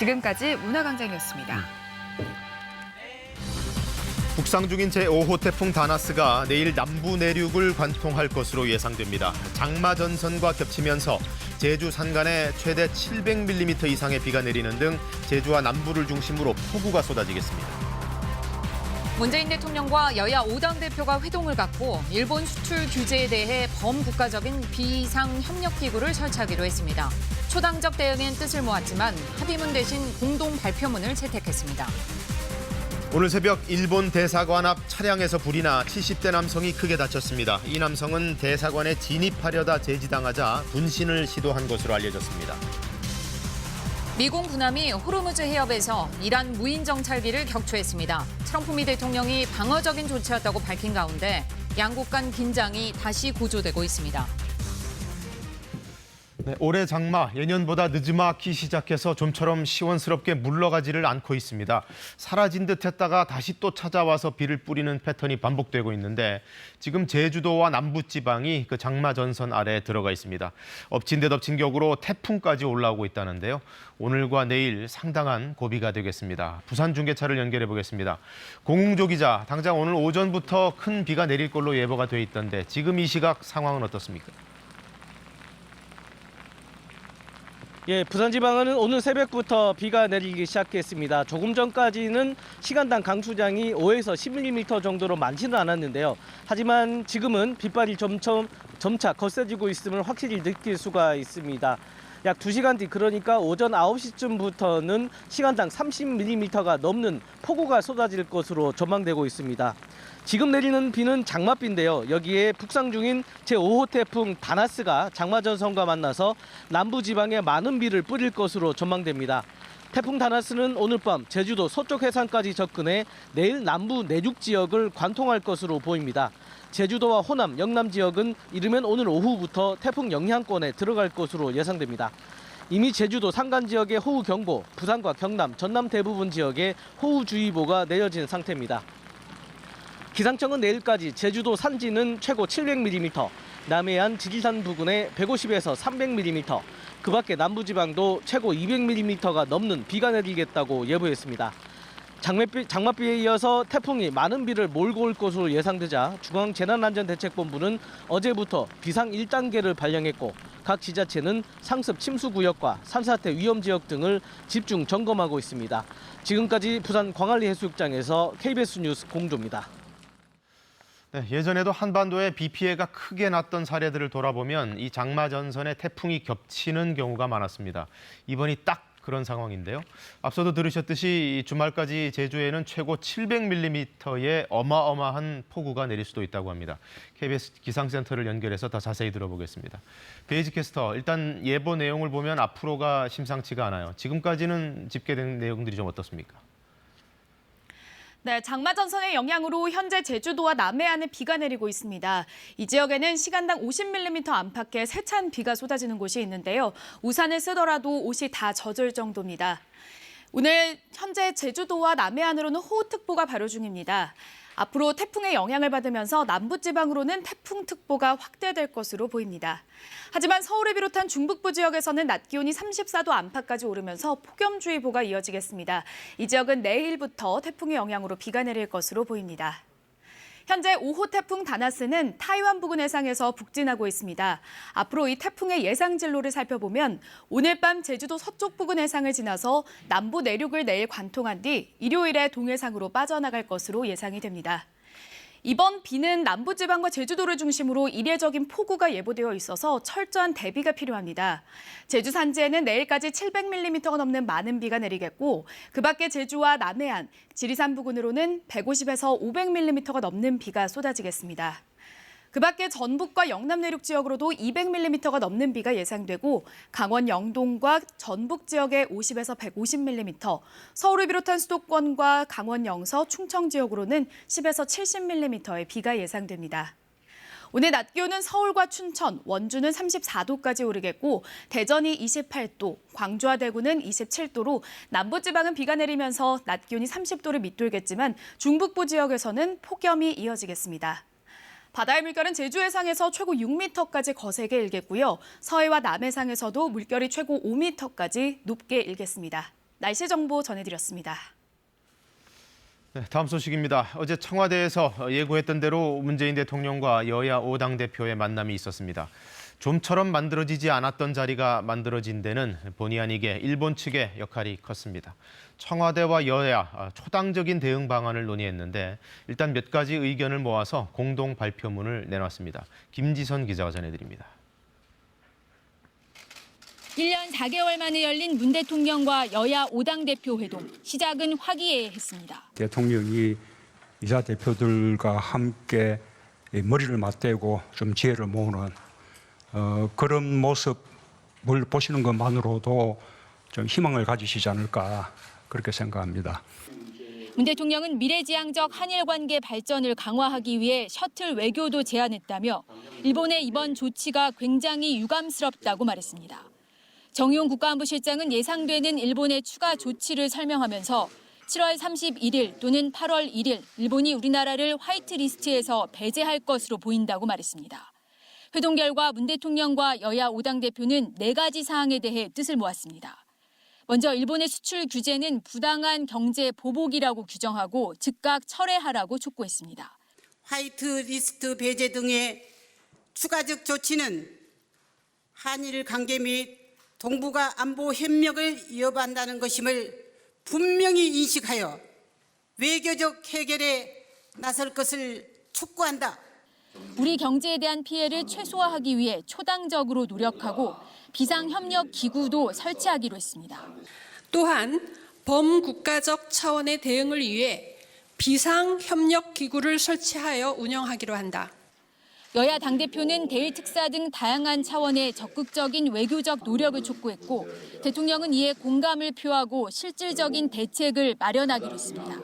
지금까지 문화광장이었습니다. 북상 중인 제5호 태풍 다나스가 내일 남부 내륙을 관통할 것으로 예상됩니다. 장마 전선과 겹치면서 제주 산간에 최대 700mm 이상의 비가 내리는 등 제주와 남부를 중심으로 폭우가 쏟아지겠습니다. 문재인 대통령과 여야 5당 대표가 회동을 갖고 일본 수출 규제에 대해 범국가적인 비상협력기구를 설치하기로 했습니다. 초당적 대응엔 뜻을 모았지만 합의문 대신 공동 발표문을 채택했습니다. 오늘 새벽 일본 대사관 앞 차량에서 불이 나 70대 남성이 크게 다쳤습니다. 이 남성은 대사관에 진입하려다 제지당하자 분신을 시도한 것으로 알려졌습니다. 미공 군함이 호르무즈 해협에서 이란 무인 정찰기를 격추했습니다. 트럼프 미 대통령이 방어적인 조치였다고 밝힌 가운데 양국 간 긴장이 다시 고조되고 있습니다. 네, 올해 장마 예년보다 늦지막히 시작해서 좀처럼 시원스럽게 물러가지를 않고 있습니다. 사라진 듯 했다가 다시 또 찾아와서 비를 뿌리는 패턴이 반복되고 있는데 지금 제주도와 남부지방이 그 장마 전선 아래에 들어가 있습니다. 엎친 데 덮친 격으로 태풍까지 올라오고 있다는데요. 오늘과 내일 상당한 고비가 되겠습니다. 부산 중계차를 연결해 보겠습니다. 공웅조 기자, 당장 오늘 오전부터 큰 비가 내릴 걸로 예보가 돼 있던데 지금 이 시각 상황은 어떻습니까? 예, 부산지방은 오늘 새벽부터 비가 내리기 시작했습니다. 조금 전까지는 시간당 강수량이 5에서 10mm 정도로 많지는 않았는데요. 하지만 지금은 빗발이 점차 거세지고 있음을 확실히 느낄 수가 있습니다. 약 2시간 뒤, 그러니까 오전 9시쯤부터는 시간당 30mm가 넘는 폭우가 쏟아질 것으로 전망되고 있습니다. 지금 내리는 비는 장맛비인데요. 여기에 북상 중인 제5호 태풍 다나스가 장마 전선과 만나서 남부지방에 많은 비를 뿌릴 것으로 전망됩니다. 태풍 다나스는 오늘 밤 제주도 서쪽 해상까지 접근해 내일 남부 내륙 지역을 관통할 것으로 보입니다. 제주도와 호남, 영남 지역은 이르면 오늘 오후부터 태풍 영향권에 들어갈 것으로 예상됩니다. 이미 제주도 산간 지역에 호우경보, 부산과 경남, 전남 대부분 지역에 호우주의보가 내려진 상태입니다. 기상청은 내일까지 제주도 산지는 최고 700mm, 남해안 지리산 부근에 150에서 300mm, 그 밖에 남부지방도 최고 200mm가 넘는 비가 내리겠다고 예보했습니다. 장맛비에 이어서 태풍이 많은 비를 몰고 올 것으로 예상되자 중앙재난안전대책본부는 어제부터 비상 1단계를 발령했고 각 지자체는 상습 침수구역과 산사태 위험지역 등을 집중 점검하고 있습니다. 지금까지 부산 광안리 해수욕장에서 KBS 뉴스 공조입니다. 네, 예전에도 한반도에 비 피해가 크게 났던 사례들을 돌아보면 이 장마 전선에 태풍이 겹치는 경우가 많았습니다. 이번이 딱 그런 상황인데요. 앞서도 들으셨듯이 주말까지 제주에는 최고 700mm의 어마어마한 폭우가 내릴 수도 있다고 합니다. KBS 기상센터를 연결해서 더 자세히 들어보겠습니다. 베이지 캐스터, 일단 예보 내용을 보면 앞으로가 심상치가 않아요. 지금까지는 집계된 내용들이 좀 어떻습니까? 네, 장마 전선의 영향으로 현재 제주도와 남해안에 비가 내리고 있습니다. 이 지역에는 시간당 50mm 안팎의 세찬 비가 쏟아지는 곳이 있는데요. 우산을 쓰더라도 옷이 다 젖을 정도입니다. 오늘 현재 제주도와 남해안으로는 호우특보가 발효 중입니다. 앞으로 태풍의 영향을 받으면서 남부지방으로는 태풍특보가 확대될 것으로 보입니다. 하지만 서울을 비롯한 중북부 지역에서는 낮 기온이 34도 안팎까지 오르면서 폭염주의보가 이어지겠습니다. 이 지역은 내일부터 태풍의 영향으로 비가 내릴 것으로 보입니다. 현재 5호 태풍 다나스는 타이완 부근 해상에서 북진하고 있습니다. 앞으로 이 태풍의 예상 진로를 살펴보면 오늘 밤 제주도 서쪽 부근 해상을 지나서 남부 내륙을 내일 관통한 뒤 일요일에 동해상으로 빠져나갈 것으로 예상이 됩니다. 이번 비는 남부지방과 제주도를 중심으로 이례적인 폭우가 예보되어 있어서 철저한 대비가 필요합니다. 제주 산지에는 내일까지 700mm가 넘는 많은 비가 내리겠고 그 밖에 제주와 남해안, 지리산 부근으로는 150에서 500mm가 넘는 비가 쏟아지겠습니다. 그 밖에 전북과 영남 내륙 지역으로도 200mm가 넘는 비가 예상되고 강원 영동과 전북 지역에 50에서 150mm, 서울을 비롯한 수도권과 강원 영서, 충청 지역으로는 10에서 70mm의 비가 예상됩니다. 오늘 낮 기온은 서울과 춘천, 원주는 34도까지 오르겠고 대전이 28도, 광주와 대구는 27도로 남부지방은 비가 내리면서 낮 기온이 30도를 밑돌겠지만 중북부 지역에서는 폭염이 이어지겠습니다. 바다의 물결은 제주 해상에서 최고 6m까지 거세게 일겠고요. 서해와 남해상에서도 물결이 최고 5m까지 높게 일겠습니다. 날씨 정보 전해드렸습니다. 네, 다음 소식입니다. 어제 청와대에서 예고했던 대로 문재인 대통령과 여야 5당 대표의 만남이 있었습니다. 좀처럼 만들어지지 않았던 자리가 만들어진 데는 본의 아니게 일본 측의 역할이 컸습니다. 청와대와 여야 초당적인 대응 방안을 논의했는데 일단 몇 가지 의견을 모아서 공동 발표문을 내놨습니다. 김지선 기자가 전해드립니다. 1년 4개월 만에 열린 문 대통령과 여야 5당 대표 회동. 시작은 화기애애했습니다. 대통령이 이사 대표들과 함께 머리를 맞대고 좀 지혜를 모으는 그런 모습을 보시는 것만으로도 좀 희망을 가지시지 않을까 그렇게 생각합니다. 문 대통령은 미래지향적 한일 관계 발전을 강화하기 위해 셔틀 외교도 제안했다며 일본의 이번 조치가 굉장히 유감스럽다고 말했습니다. 정의용 국가안보실장은 예상되는 일본의 추가 조치를 설명하면서 7월 31일 또는 8월 1일 일본이 우리나라를 화이트리스트에서 배제할 것으로 보인다고 말했습니다. 회동 결과 문 대통령과 여야 5당 대표는 4가지 사항에 대해 뜻을 모았습니다. 먼저 일본의 수출 규제는 부당한 경제 보복이라고 규정하고 즉각 철회하라고 촉구했습니다. 화이트리스트 배제 등의 추가적 조치는 한일 관계 및 동북아 안보 협력을 위협한다는 것임을 분명히 인식하여 외교적 해결에 나설 것을 촉구한다. 우리 경제에 대한 피해를 최소화하기 위해 초당적으로 노력하고 비상협력기구도 설치하기로 했습니다. 또한 범국가적 차원의 대응을 위해 비상협력기구를 설치하여 운영하기로 한다. 여야 당대표는 대일 특사 등 다양한 차원의 적극적인 외교적 노력을 촉구했고 대통령은 이에 공감을 표하고 실질적인 대책을 마련하기로 했습니다.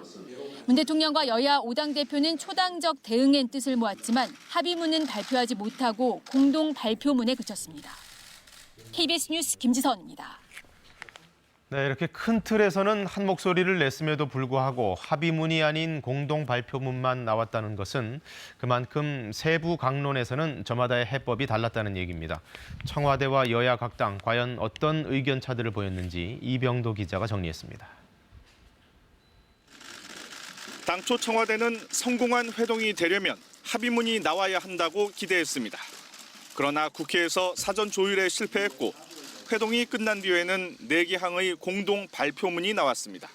문 대통령과 여야 5당 대표는 초당적 대응의 뜻을 모았지만 합의문은 발표하지 못하고 공동 발표문에 그쳤습니다. KBS 뉴스 김지선입니다. 네, 이렇게 큰 틀에서는 한 목소리를 냈음에도 불구하고 합의문이 아닌 공동 발표문만 나왔다는 것은 그만큼 세부 강론에서는 저마다의 해법이 달랐다는 얘기입니다. 청와대와 여야 각 당 과연 어떤 의견 차들을 보였는지 이병도 기자가 정리했습니다. 당초 청와대는 성공한 회동이 되려면 합의문이 나와야 한다고 기대했습니다. 그러나 국회에서 사전 조율에 실패했고 회동이 끝난 뒤에는 4개항의 공동 발표문이 나왔습니다.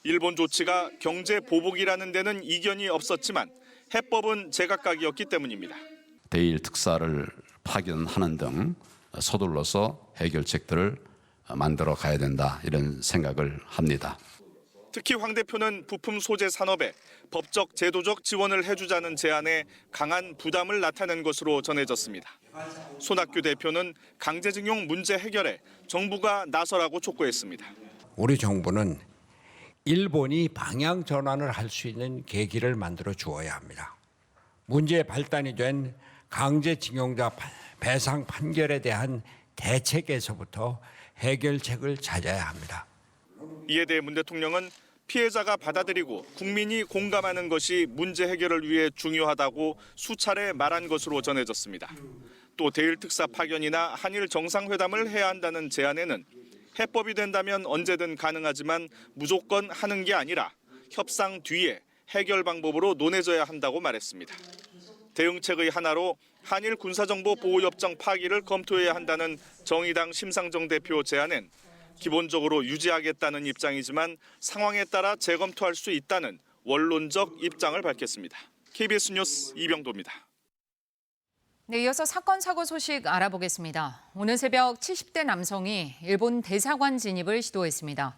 일본 조치가 경제 보복이라는 데는 이견이 없었지만 해법은 제각각이었기 때문입니다. 대일 특사를 파견하는 등 서둘러서 해결책들을 만들어 가야 된다 이런 생각을 합니다. 특히 황 대표는 부품 소재 산업에 법적 제도적 지원을 해주자는 제안에 강한 부담을 나타낸 것으로 전해졌습니다. 손학규 대표는 강제징용 문제 해결에 정부가 나서라고 촉구했습니다. 우리 정부는 일본이 방향 전환을 할 수 있는 계기를 만들어 주어야 합니다. 문제의 발단이 된 강제징용자 배상 판결에 대한 대책에서부터 해결책을 찾아야 합니다. 이에 대해 문 대통령은 피해자가 받아들이고 국민이 공감하는 것이 문제 해결을 위해 중요하다고 수차례 말한 것으로 전해졌습니다. 또 대일 특사 파견이나 한일 정상회담을 해야 한다는 제안에는 해법이 된다면 언제든 가능하지만 무조건 하는 게 아니라 협상 뒤에 해결 방법으로 논해져야 한다고 말했습니다. 대응책의 하나로 한일 군사정보 보호협정 파기를 검토해야 한다는 정의당 심상정 대표 제안엔 기본적으로 유지하겠다는 입장이지만 상황에 따라 재검토할 수 있다는 원론적 입장을 밝혔습니다. KBS 뉴스 이병도입니다. 네, 이어서 사건 사고 소식 알아보겠습니다. 오늘 새벽 70대 남성이 일본 대사관 진입을 시도했습니다.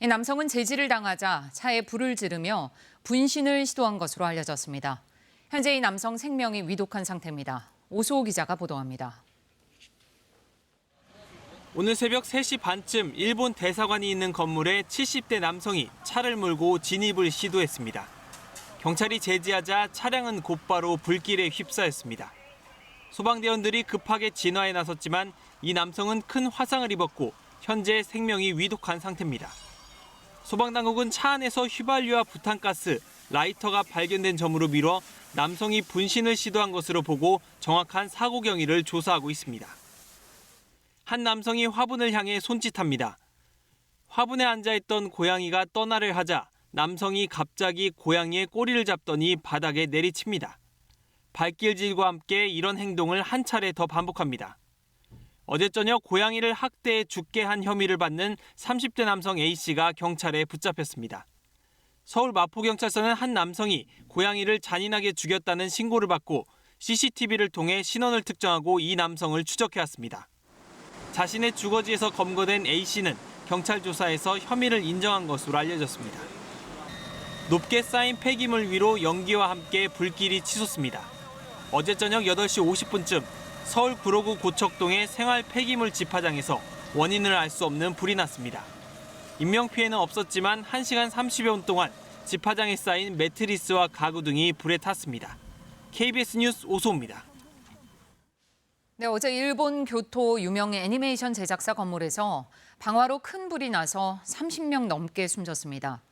이 남성은 제지를 당하자 차에 불을 지르며 분신을 시도한 것으로 알려졌습니다. 현재 이 남성 생명이 위독한 상태입니다. 오수호 기자가 보도합니다. 오늘 새벽 3시 반쯤 일본 대사관이 있는 건물에 70대 남성이 차를 몰고 진입을 시도했습니다. 경찰이 제지하자 차량은 곧바로 불길에 휩싸였습니다. 소방대원들이 급하게 진화에 나섰지만 이 남성은 큰 화상을 입었고 현재 생명이 위독한 상태입니다. 소방당국은 차 안에서 휘발유와 부탄가스, 라이터가 발견된 점으로 미뤄 남성이 분신을 시도한 것으로 보고 정확한 사고 경위를 조사하고 있습니다. 한 남성이 화분을 향해 손짓합니다. 화분에 앉아있던 고양이가 떠나를 하자 남성이 갑자기 고양이의 꼬리를 잡더니 바닥에 내리칩니다. 발길질과 함께 이런 행동을 한 차례 더 반복합니다. 어제 저녁 고양이를 학대해 죽게 한 혐의를 받는 30대 남성 A씨가 경찰에 붙잡혔습니다. 서울 마포경찰서는 한 남성이 고양이를 잔인하게 죽였다는 신고를 받고 CCTV를 통해 신원을 특정하고 이 남성을 추적해왔습니다. 자신의 주거지에서 검거된 A씨는 경찰 조사에서 혐의를 인정한 것으로 알려졌습니다. 높게 쌓인 폐기물 위로 연기와 함께 불길이 치솟습니다. 어제 저녁 8시 50분쯤 서울 구로구 고척동의 생활 폐기물 집화장에서 원인을 알 수 없는 불이 났습니다. 인명피해는 없었지만 1시간 30여 분 동안 집화장에 쌓인 매트리스와 가구 등이 불에 탔습니다. KBS 뉴스 오소우입니다. 네, 어제 일본 교토 유명 애니메이션 제작사 건물에서 방화로 큰 불이 나서 30명 넘게 숨졌습니다.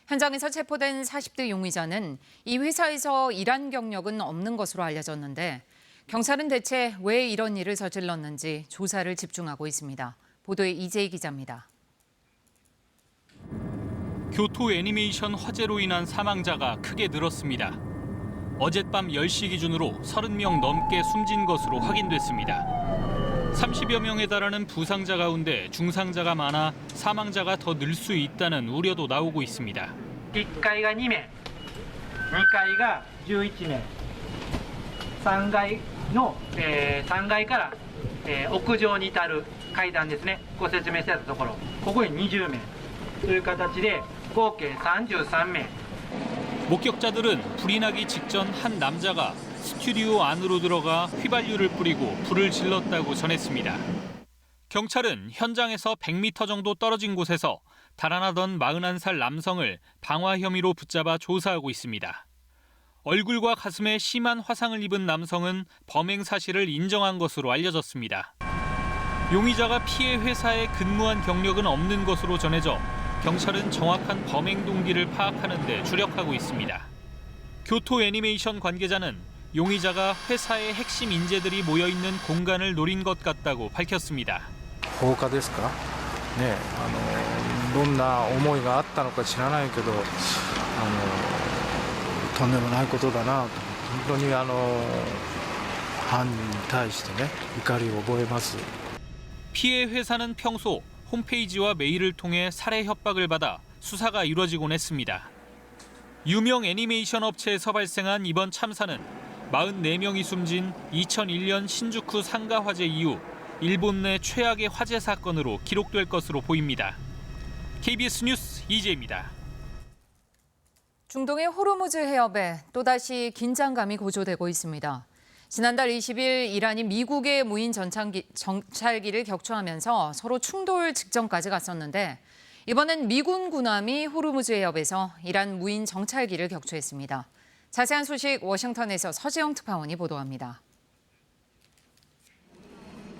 현장에서 체포된 40대 용의자는 이 회사에서 일한 경력은 없는 것으로 알려졌는데 경찰은 대체 왜 이런 일을 저질렀는지 조사를 집중하고 있습니다. 보도에 이재희 기자입니다. 교토 애니메이션 화재로 인한 사망자가 크게 늘었습니다. 어젯밤 10시 기준으로 30명 넘게 숨진 것으로 확인됐습니다. 30여 명에 달하는 부상자 가운데 중상자가 많아 사망자가 더 늘 수 있다는 우려도 나오고 있습니다. 1階が2名、2階が11名、3階の、3階から、屋上に至る階段ですね、ご説明してたところ、ここに20名という形で合計33名。 목격자들은 불이 나기 직전 한 남자가 스튜디오 안으로 들어가 휘발유를 뿌리고 불을 질렀다고 전했습니다. 경찰은 현장에서 100m 정도 떨어진 곳에서 달아나던 41살 남성을 방화 혐의로 붙잡아 조사하고 있습니다. 얼굴과 가슴에 심한 화상을 입은 남성은 범행 사실을 인정한 것으로 알려졌습니다. 용의자가 피해 회사에 근무한 경력은 없는 것으로 전해져 경찰은 정확한 범행 동기를 파악하는 데 주력하고 있습니다. 교토 애니메이션 관계자는 용의자가 회사의 핵심 인재들이 모여있는 공간을 노린 것 같다고 밝혔습니다. 放火ですかね、どんな思いがあったのか知らないけど、とんでもないことだなと、本当に犯人に対してね、怒りを覚えます。 피해 회사는 평소 홈페이지와 메일을 통해 살해 협박을 받아 수사가 이루어지곤 했습니다. 유명 애니메이션 업체에서 발생한 이번 참사는 44명이 숨진 2001년 신주쿠 상가 화재 이후 일본 내 최악의 화재 사건으로 기록될 것으로 보입니다. KBS 뉴스 이재입니다. 중동의 호르무즈 해협에 또다시 긴장감이 고조되고 있습니다. 지난달 20일 이란이 미국의 무인 정찰기를 격추하면서 서로 충돌 직전까지 갔었는데 이번엔 미군 군함이 호르무즈 해협에서 이란 무인 정찰기를 격추했습니다. 자세한 소식 워싱턴에서 서지영 특파원이 보도합니다.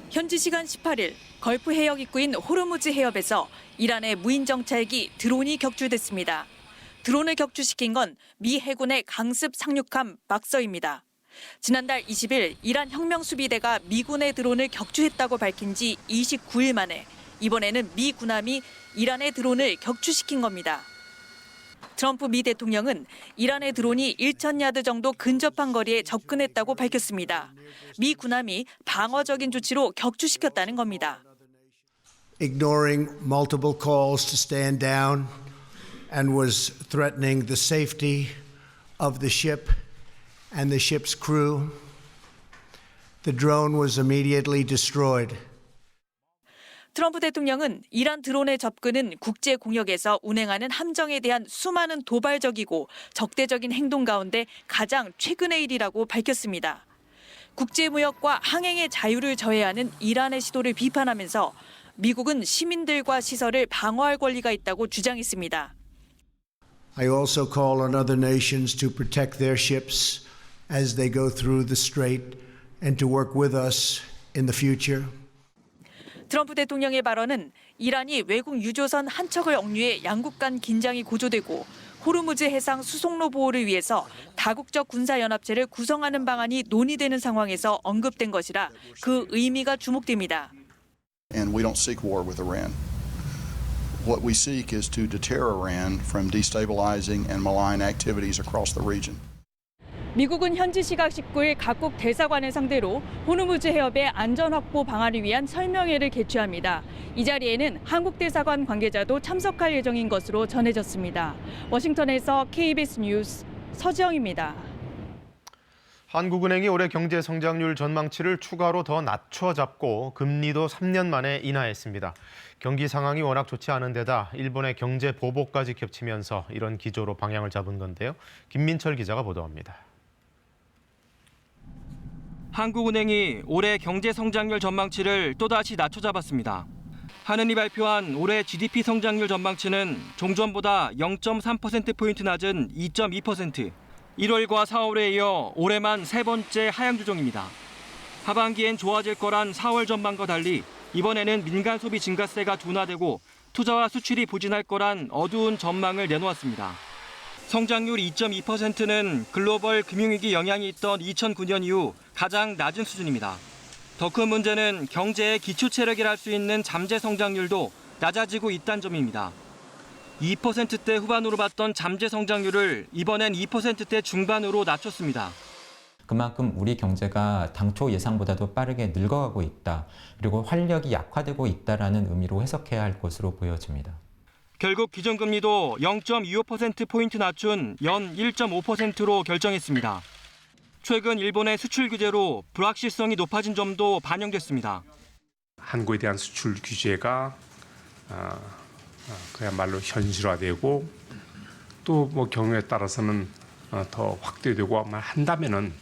현지 시간 18일 걸프 해역 입구인 호르무즈 해협에서 이란의 무인 정찰기 드론이 격추됐습니다. 드론을 격추시킨 건 미 해군의 강습 상륙함 막서입니다. 지난달 20일 이란 혁명수비대가 미군의 드론을 격추했다고 밝힌 지 29일 만에 이번에는 미 군함이 이란의 드론을 격추시킨 겁니다. 트럼프 미 대통령은 이란의 드론이 1,000야드 정도 근접한 거리에 접근했다고 밝혔습니다. 미 군함이 방어적인 조치로 격추시켰다는 겁니다. Ignoring multiple calls to stand down and was threatening the safety of the ship and the ship's crew. The drone was immediately destroyed. 트럼프 대통령은 이란 드론의 접근은 국제 공역에서 운행하는 함정에 대한 수많은 도발적이고 적대적인 행동 가운데 가장 최근의 일이라고 밝혔습니다. 국제무역과 항행의 자유를 저해하는 이란의 시도를 비판하면서 미국은 시민들과 시설을 방어할 권리가 있다고 주장했습니다. I also call on other nations to protect their ships as they go through the strait and to work with us in the future. 트럼프 대통령의 발언은 이란이 외국 유조선 한 척을 억류해 양국 간 긴장이 고조되고 호르무즈 해상 수송로 보호를 위해서 다국적 군사연합체를 구성하는 방안이 논의되는 상황에서 언급된 것이라 그 의미가 주목됩니다. And we don't seek war with Iran. What we seek is to deter Iran from destabilizing and malign activities across the region. 미국은 현지 시각 19일 각국 대사관을 상대로 호르무즈 해협의 안전 확보 방안을 위한 설명회를 개최합니다. 이 자리에는 한국 대사관 관계자도 참석할 예정인 것으로 전해졌습니다. 워싱턴에서 KBS 뉴스 서지영입니다. 한국은행이 올해 경제 성장률 전망치를 추가로 더 낮춰 잡고 금리도 3년 만에 인하했습니다. 경기 상황이 워낙 좋지 않은 데다 일본의 경제 보복까지 겹치면서 이런 기조로 방향을 잡은 건데요. 김민철 기자가 보도합니다. 한국은행이 올해 경제 성장률 전망치를 또다시 낮춰 잡았습니다. 한은이 발표한 올해 GDP 성장률 전망치는 종전보다 0.3%포인트 낮은 2.2%, 1월과 4월에 이어 올해만 세 번째 하향 조정입니다. 하반기엔 좋아질 거란 4월 전망과 달리 이번에는 민간 소비 증가세가 둔화되고 투자와 수출이 부진할 거란 어두운 전망을 내놓았습니다. 성장률 2.2%는 글로벌 금융위기 영향이 있던 2009년 이후 가장 낮은 수준입니다. 더 큰 문제는 경제의 기초 체력이라 할 수 있는 잠재 성장률도 낮아지고 있다는 점입니다. 2%대 후반으로 봤던 잠재 성장률을 이번엔 2%대 중반으로 낮췄습니다. 그만큼 우리 경제가 당초 예상보다도 빠르게 늙어가고 있다. 그리고 활력이 약화되고 있다라는 의미로 해석해야 할 것으로 보여집니다. 결국 기준금리도 0.25%포인트 낮춘 연 1.5%로 결정했습니다. 최근 일본의 수출 규제로 불확실성이 높아진 점도 반영됐습니다. 한국에 대한 수출 규제가 그야말로 현실화되고 또 뭐 경우에 따라서는 더 확대되고 한다면은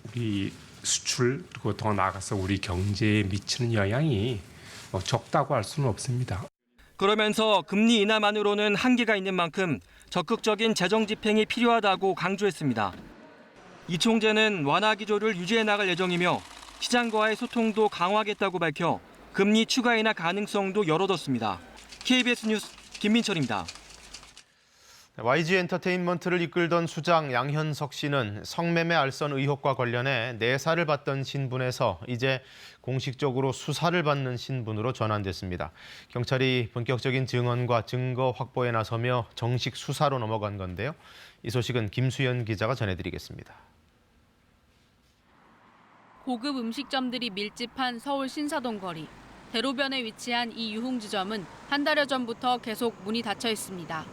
우리 수출 그리고 더 나아가서 우리 경제에 미치는 영향이 적다고 할 수는 없습니다. 그러면서 금리 인하만으로는 한계가 있는 만큼 적극적인 재정 집행이 필요하다고 강조했습니다. 이 총재는 완화 기조를 유지해 나갈 예정이며 시장과의 소통도 강화하겠다고 밝혀 금리 추가 인하 가능성도 열어뒀습니다. KBS 뉴스 김민철입니다. YG 엔터테인먼트를 이끌던 수장 양현석 씨는 성매매 알선 의혹과 관련해 내사를 받던 신분에서 이제 공식적으로 수사를 받는 신분으로 전환됐습니다. 경찰이 본격적인 증언과 증거 확보에 나서며 정식 수사로 넘어간 건데요. 이 소식은 김수연 기자가 전해드리겠습니다. 고급 음식점들이 밀집한 서울 신사동 거리. 대로변에 위치한 이 유흥주점은 한 달여 전부터 계속 문이 닫혀 있습니다.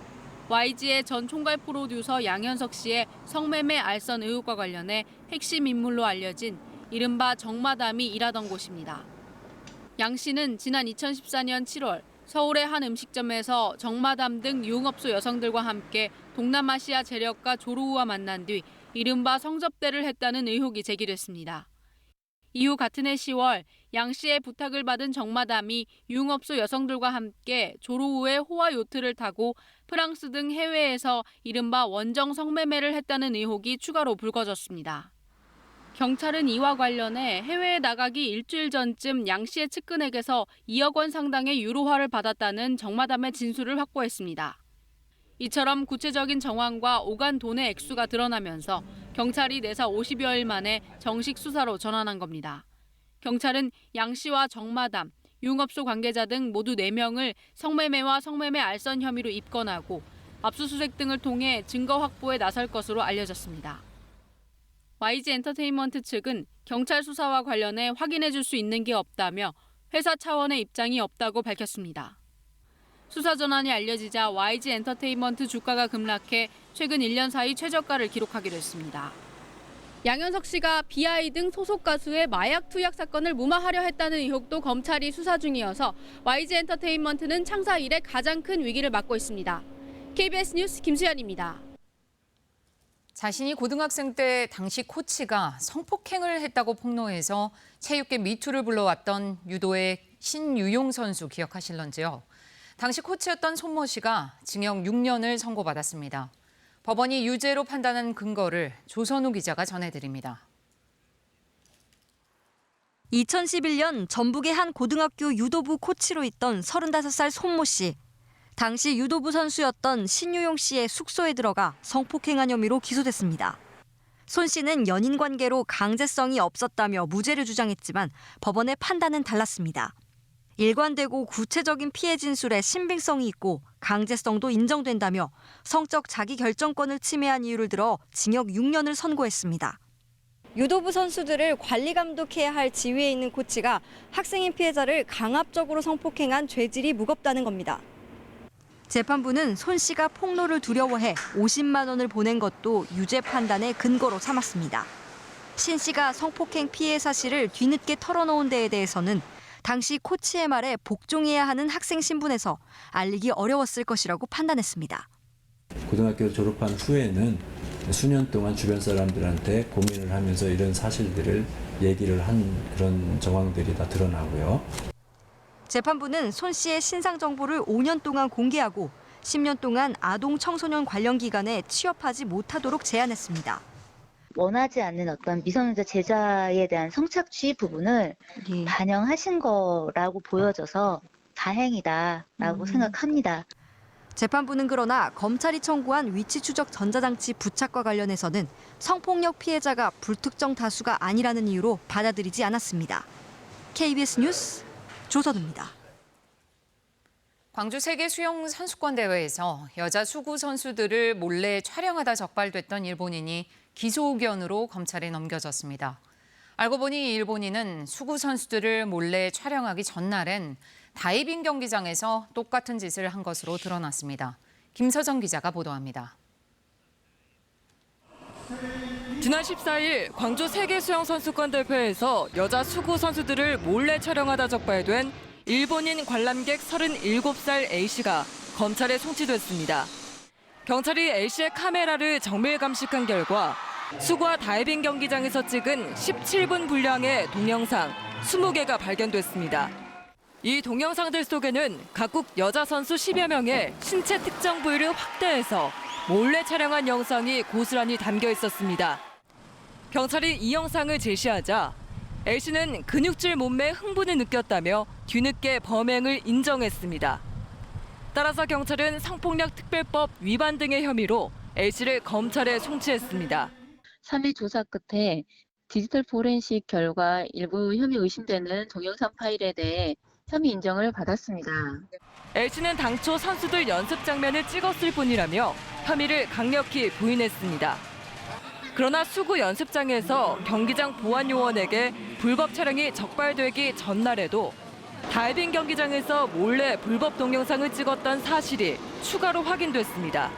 YG의 전 총괄 프로듀서 양현석 씨의 성매매 알선 의혹과 관련해 핵심 인물로 알려진 이른바 정마담이 일하던 곳입니다. 양 씨는 지난 2014년 7월 서울의 한 음식점에서 정마담 등 유흥업소 여성들과 함께 동남아시아 재력가 조루우와 만난 뒤 이른바 성접대를 했다는 의혹이 제기됐습니다. 이후 같은 해 10월 양 씨의 부탁을 받은 정마담이 유흥업소 여성들과 함께 조루우의 호화 요트를 타고 프랑스 등 해외에서 이른바 원정 성매매를 했다는 의혹이 추가로 불거졌습니다. 경찰은 이와 관련해 해외에 나가기 일주일 전쯤 양 씨의 측근에게서 2억 원 상당의 유로화를 받았다는 정마담의 진술을 확보했습니다. 이처럼 구체적인 정황과 오간 돈의 액수가 드러나면서 경찰이 내사 50여일 만에 정식 수사로 전환한 겁니다. 경찰은 양 씨와 정마담, 유흥업소 관계자 등 모두 4명을 성매매와 성매매 알선 혐의로 입건하고 압수수색 등을 통해 증거 확보에 나설 것으로 알려졌습니다. YG 엔터테인먼트 측은 경찰 수사와 관련해 확인해 줄 수 있는 게 없다며 회사 차원의 입장이 없다고 밝혔습니다. 수사 전환이 알려지자 YG 엔터테인먼트 주가가 급락해 최근 1년 사이 최저가를 기록하기도 했습니다. 양현석 씨가 BI 등 소속 가수의 마약 투약 사건을 무마하려 했다는 의혹도 검찰이 수사 중이어서 YG 엔터테인먼트는 창사 이래 가장 큰 위기를 맞고 있습니다. KBS 뉴스 김수연입니다. 자신이 고등학생 때 당시 코치가 성폭행을 했다고 폭로해서 체육계 미투를 불러왔던 유도의 신유용 선수 기억하실런지요? 당시 코치였던 손모 씨가 징역 6년을 선고받았습니다. 법원이 유죄로 판단한 근거를 조선우 기자가 전해드립니다. 2011년 전북의 한 고등학교 유도부 코치로 있던 35살 손모 씨. 당시 유도부 선수였던 신유용 씨의 숙소에 들어가 성폭행한 혐의로 기소됐습니다. 손 씨는 연인 관계로 강제성이 없었다며 무죄를 주장했지만 법원의 판단은 달랐습니다. 일관되고 구체적인 피해 진술에 신빙성이 있고 강제성도 인정된다며 성적 자기결정권을 침해한 이유를 들어 징역 6년을 선고했습니다. 유도부 선수들을 관리 감독해야 할 지위에 있는 코치가 학생인 피해자를 강압적으로 성폭행한 죄질이 무겁다는 겁니다. 재판부는 손 씨가 폭로를 두려워해 50만 원을 보낸 것도 유죄 판단의 근거로 삼았습니다. 신 씨가 성폭행 피해 사실을 뒤늦게 털어놓은 데에 대해서는 당시 코치의 말에 복종해야 하는 학생 신분에서 알리기 어려웠을 것이라고 판단했습니다. 고등학교 졸업한 후에는 수년 동안 주변 사람들한테 고민을 하면서 이런 사실들을 얘기를 한 그런 정황들이 다 드러나고요. 재판부는 손 씨의 신상 정보를 5년 동안 공개하고 10년 동안 아동 청소년 관련 기관에 취업하지 못하도록 제한했습니다. 원하지 않는 어떤 미성년자 제자에 대한 성착취 부분을 반영하신 거라고 보여져서 다행이다라고 생각합니다. 재판부는 그러나 검찰이 청구한 위치 추적 전자장치 부착과 관련해서는 성폭력 피해자가 불특정 다수가 아니라는 이유로 받아들이지 않았습니다. KBS 뉴스 조선우입니다. 광주 세계 수영 선수권 대회에서 여자 수구 선수들을 몰래 촬영하다 적발됐던 일본인이 기소 의견으로 검찰에 넘겨졌습니다. 알고 보니 이 일본인은 수구 선수들을 몰래 촬영하기 전날엔 다이빙 경기장에서 똑같은 짓을 한 것으로 드러났습니다. 김서정 기자가 보도합니다. 지난 14일 광주 세계수영선수권 대회에서 여자 수구 선수들을 몰래 촬영하다 적발된 일본인 관람객 37살 A씨가 검찰에 송치됐습니다. 경찰이 A씨의 카메라를 정밀 감식한 결과 수구와 다이빙 경기장에서 찍은 17분 분량의 동영상 20개가 발견됐습니다. 이 동영상들 속에는 각국 여자 선수 10여 명의 신체 특정 부위를 확대해서 몰래 촬영한 영상이 고스란히 담겨 있었습니다. 경찰이 이 영상을 제시하자 A씨는 근육질 몸매에 흥분을 느꼈다며 뒤늦게 범행을 인정했습니다. 따라서 경찰은 성폭력 특별법 위반 등의 혐의로 A씨를 검찰에 송치했습니다. 3일 조사 끝에 디지털 포렌식 결과 일부 혐의 의심되는 동영상 파일에 대해 혐의 인정을 받았습니다. A씨는 당초 선수들 연습 장면을 찍었을 뿐이라며 혐의를 강력히 부인했습니다. 그러나 수구 연습장에서 경기장 보안 요원에게 불법 촬영이 적발되기 전날에도 다이빙 경기장에서 몰래 불법 동영상을 찍었던 사실이 추가로 확인됐습니다.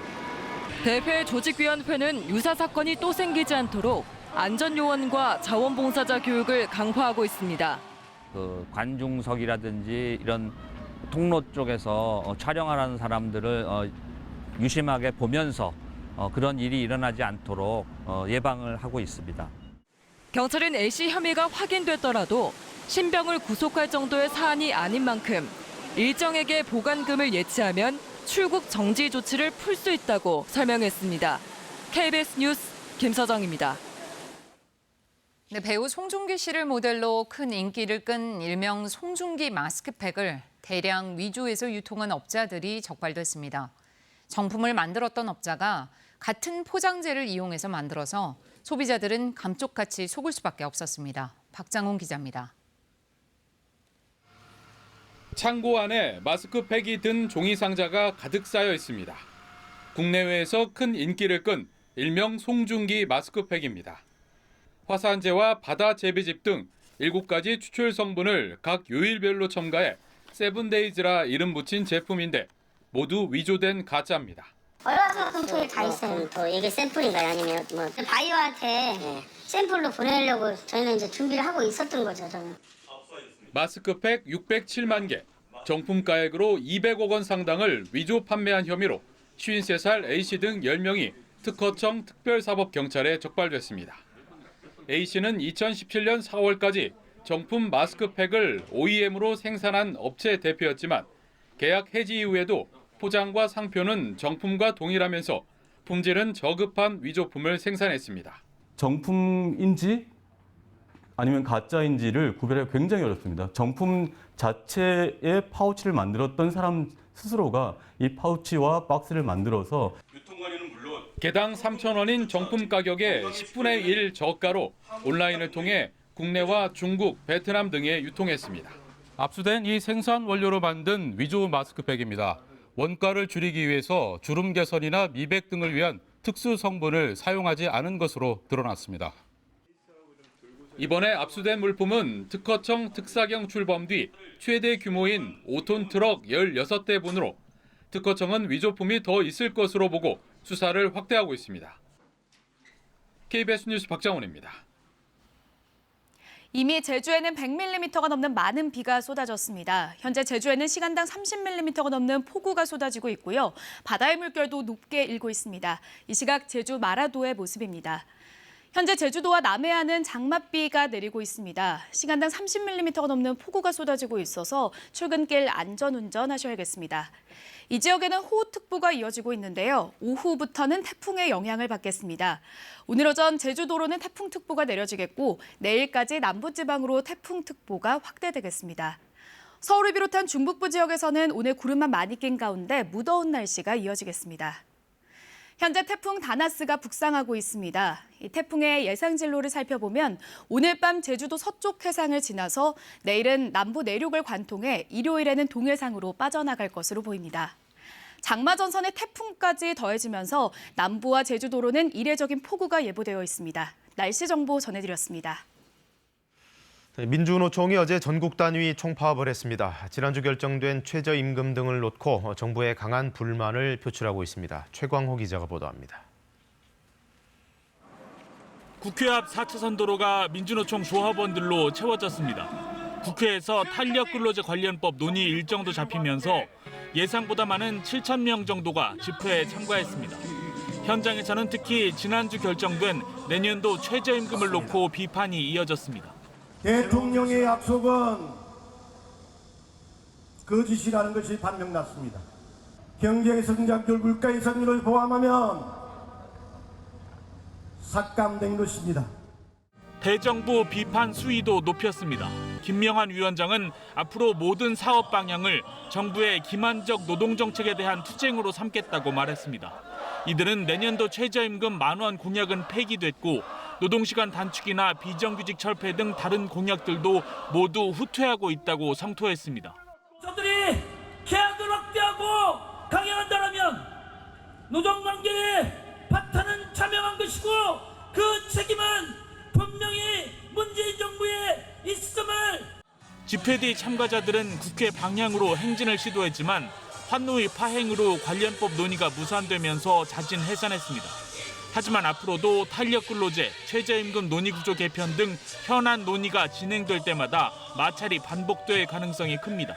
대회 조직위원회는 유사 사건이 또 생기지 않도록 안전요원과 자원봉사자 교육을 강화하고 있습니다. 관중석이라든지 이런 통로 쪽에서 촬영하는 사람들을 유심하게 보면서 그런 일이 일어나지 않도록 예방을 하고 있습니다. 경찰은 A씨 혐의가 확인됐더라도 신병을 구속할 정도의 사안이 아닌 만큼 일정에게 보관금을 예치하면 출국 정지 조치를 풀 수 있다고 설명했습니다. KBS 뉴스 김서정입니다. 네, 배우 송중기 씨를 모델로 큰 인기를 끈 일명 송중기 마스크팩을 대량 위조해서 유통한 업자들이 적발됐습니다. 정품을 만들었던 업자가 같은 포장재를 이용해서 만들어서 소비자들은 감쪽같이 속을 수밖에 없었습니다. 박장훈 기자입니다. 창고 안에 마스크팩이 든 종이 상자가 가득 쌓여 있습니다. 국내외에서 큰 인기를 끈 일명 송중기 마스크팩입니다. 화산재와 바다 재배집 등 7가지 추출 성분을 각 요일별로 첨가해 세븐데이즈라 이름 붙인 제품인데 모두 위조된 가짜입니다. 여러 상품들이 다 있어요. 또 이게 샘플인가요? 아니면 뭐 바이오한테 샘플로 보내려고 저희는 이제 준비를 하고 있었던 거죠. 저는. 마스크팩 607만 개, 정품가액으로 200억 원 상당을 위조 판매한 혐의로 53살 A씨 등 10명이 특허청 특별사법경찰에 적발됐습니다. A씨는 2017년 4월까지 정품 마스크팩을 OEM으로 생산한 업체 대표였지만 계약 해지 이후에도 포장과 상표는 정품과 동일하면서 품질은 저급한 위조품을 생산했습니다. 정품인지 아니면 가짜인지를 구별하기 굉장히 어렵습니다. 정품 자체의 파우치를 만들었던 사람 스스로가 이 파우치와 박스를 만들어서 개당 3,000원인 정품 가격의 10분의 1 저가로 온라인을 통해 국내와 중국, 베트남 등에 유통했습니다. 압수된 이 생산 원료로 만든 위조 마스크팩입니다. 원가를 줄이기 위해서 주름 개선이나 미백 등을 위한 특수 성분을 사용하지 않은 것으로 드러났습니다. 이번에 압수된 물품은 특허청 특사경 출범 뒤 최대 규모인 5톤 트럭 16대분으로 특허청은 위조품이 더 있을 것으로 보고 수사를 확대하고 있습니다. KBS 뉴스 박정훈입니다. 이미 제주에는 100mm가 넘는 많은 비가 쏟아졌습니다. 현재 제주에는 시간당 30mm가 넘는 폭우가 쏟아지고 있고요. 바다의 물결도 높게 일고 있습니다. 이 시각 제주 마라도의 모습입니다. 현재 제주도와 남해안은 장맛비가 내리고 있습니다. 시간당 30mm가 넘는 폭우가 쏟아지고 있어서 출근길 안전운전 하셔야겠습니다. 이 지역에는 호우특보가 이어지고 있는데요. 오후부터는 태풍의 영향을 받겠습니다. 오늘 오전 제주도로는 태풍특보가 내려지겠고 내일까지 남부지방으로 태풍특보가 확대되겠습니다. 서울을 비롯한 중북부 지역에서는 오늘 구름만 많이 낀 가운데 무더운 날씨가 이어지겠습니다. 현재 태풍 다나스가 북상하고 있습니다. 이 태풍의 예상 진로를 살펴보면 오늘 밤 제주도 서쪽 해상을 지나서 내일은 남부 내륙을 관통해 일요일에는 동해상으로 빠져나갈 것으로 보입니다. 장마 전선의 태풍까지 더해지면서 남부와 제주도로는 이례적인 폭우가 예보되어 있습니다. 날씨 정보 전해드렸습니다. 민주노총이 어제 전국 단위 총파업을 했습니다. 지난주 결정된 최저임금 등을 놓고 정부에 강한 불만을 표출하고 있습니다. 최광호 기자가 보도합니다. 국회 앞 4차선 도로가 민주노총 조합원들로 채워졌습니다. 국회에서 탄력근로제 관련법 논의 일정도 잡히면서 예상보다 많은 7,000명 정도가 집회에 참가했습니다. 현장에서는 특히 지난주 결정된 내년도 최저임금을 놓고 비판이 이어졌습니다. 대통령의 약속은 거짓이라는 것이 반명났습니다. 경제의 성장률, 물가의 성장률을 포함하면 삭감된 것입니다. 대정부 비판 수위도 높였습니다. 김명환 위원장은 앞으로 모든 사업 방향을 정부의 기만적 노동정책에 대한 투쟁으로 삼겠다고 말했습니다. 이들은 내년도 최저임금 10,000원 공약은 폐기됐고 노동시간 단축이나 비정규직 철폐 등 다른 공약들도 모두 후퇴하고 있다고 성토했습니다. 저들이 계약을 확대하고 강행한다면 노동관계에 파탄은 자명한 것이고 그 책임은 분명히 문재인 정부에 있음을. 집회 뒤 참가자들은 국회 방향으로 행진을 시도했지만 환노위 파행으로 관련법 논의가 무산되면서 자진 해산했습니다. 하지만 앞으로도 탄력근로제, 최저임금 논의구조 개편 등 현안 논의가 진행될 때마다 마찰이 반복될 가능성이 큽니다.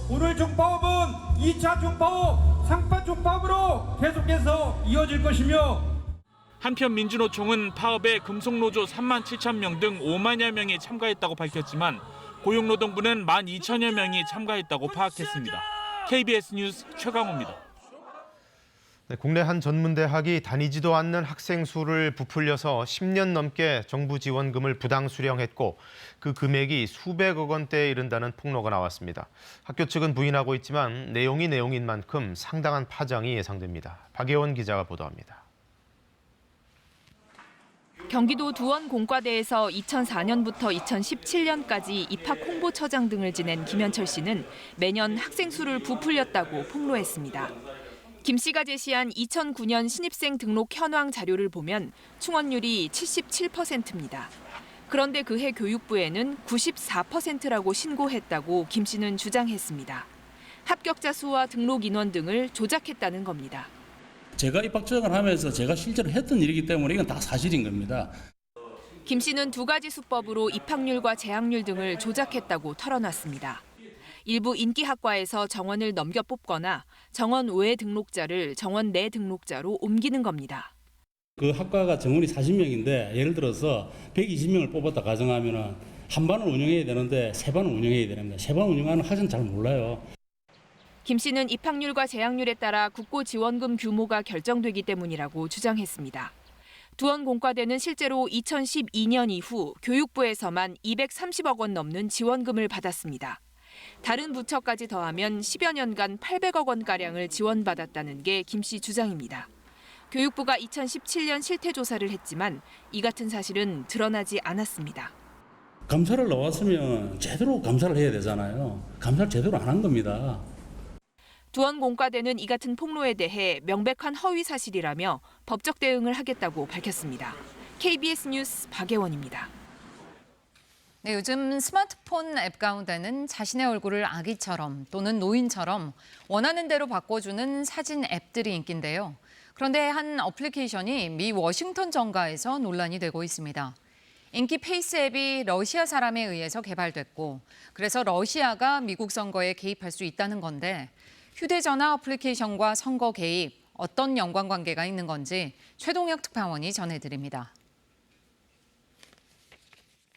오늘 총파업은 2차 총파업, 3차 총파업으로 계속해서 이어질 것이며 한편 민주노총은 파업에 금속노조 37,000명 등 50,000여 명이 참가했다고 밝혔지만 고용노동부는 12,000여 명이 참가했다고 파악했습니다. KBS 뉴스 최강호입니다. 국내 한 전문대학이 다니지도 않는 학생 수를 부풀려서 10년 넘게 정부 지원금을 부당 수령했고 그 금액이 수백억 원대에 이른다는 폭로가 나왔습니다. 학교 측은 부인하고 있지만 내용인 만큼 상당한 파장이 예상됩니다. 박예원 기자가 보도합니다. 경기도 두원 공과대에서 2004년부터 2017년까지 입학 홍보처장 등을 지낸 김현철 씨는 매년 학생 수를 부풀렸다고 폭로했습니다. 김 씨가 제시한 2009년 신입생 등록 현황 자료를 보면 충원율이 77%입니다. 그런데 그해 교육부에는 94%라고 신고했다고 김 씨는 주장했습니다. 합격자 수와 등록 인원 등을 조작했다는 겁니다. 제가 입학 처장을 하면서 제가 실제로 했던 일이기 때문에 이건 다 사실인 겁니다. 김 씨는 두 가지 수법으로 입학률과 재학률 등을 조작했다고 털어놨습니다. 일부 인기학과에서 정원을 넘겨 뽑거나 정원 외 등록자를 정원 내 등록자로 옮기는 겁니다. 그 학과가 정원이 40명인데 예를 들어서 120명을 뽑았다 가정하면 한 반을 운영해야 되는데 세 반을 운영해야 됩니다. 세 반 운영하는 학생은 잘 몰라요. 김 씨는 입학률과 재학률에 따라 국고 지원금 규모가 결정되기 때문이라고 주장했습니다. 두원 공과대는 실제로 2012년 이후 교육부에서만 230억 원 넘는 지원금을 받았습니다. 다른 부처까지 더하면 10여 년간 800억 원가량을 지원받았다는 게 김 씨 주장입니다. 교육부가 2017년 실태조사를 했지만 이 같은 사실은 드러나지 않았습니다. 감사를 나왔으면 제대로 감사를 해야 되잖아요. 감사를 제대로 안 한 겁니다. 두원 공과대는 이 같은 폭로에 대해 명백한 허위 사실이라며 법적 대응을 하겠다고 밝혔습니다. KBS 뉴스 박예원입니다. 네, 요즘 스마트폰 앱 가운데는 자신의 얼굴을 아기처럼 또는 노인처럼 원하는 대로 바꿔주는 사진 앱들이 인기인데요. 그런데 한 어플리케이션이 미 워싱턴 정가에서 논란이 되고 있습니다. 인기 페이스 앱이 러시아 사람에 의해서 개발됐고 그래서 러시아가 미국 선거에 개입할 수 있다는 건데 휴대전화 어플리케이션과 선거 개입, 어떤 연관관계가 있는 건지 최동혁 특파원이 전해드립니다.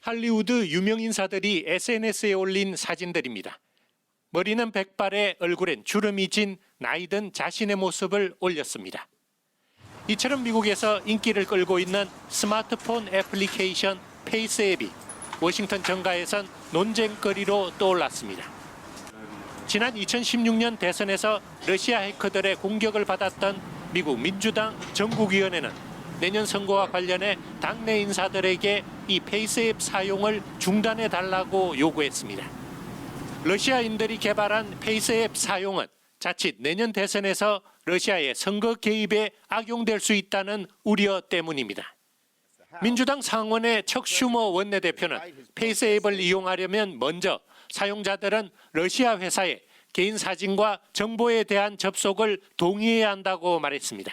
할리우드 유명 인사들이 SNS에 올린 사진들입니다. 머리는 백발에 얼굴엔 주름이 진 나이 든 자신의 모습을 올렸습니다. 이처럼 미국에서 인기를 끌고 있는 스마트폰 애플리케이션 페이스 앱이 워싱턴 정가에선 논쟁거리로 떠올랐습니다. 지난 2016년 대선에서 러시아 해커들의 공격을 받았던 미국 민주당 전국위원회는 내년 선거와 관련해 당내 인사들에게 이 페이스 앱 사용을 중단해달라고 요구했습니다. 러시아인들이 개발한 페이스 앱 사용은 자칫 내년 대선에서 러시아의 선거 개입에 악용될 수 있다는 우려 때문입니다. 민주당 상원의 척 슈머 원내대표는 페이스 앱을 이용하려면 먼저 사용자들은 러시아 회사의 개인 사진과 정보에 대한 접속을 동의해야 한다고 말했습니다.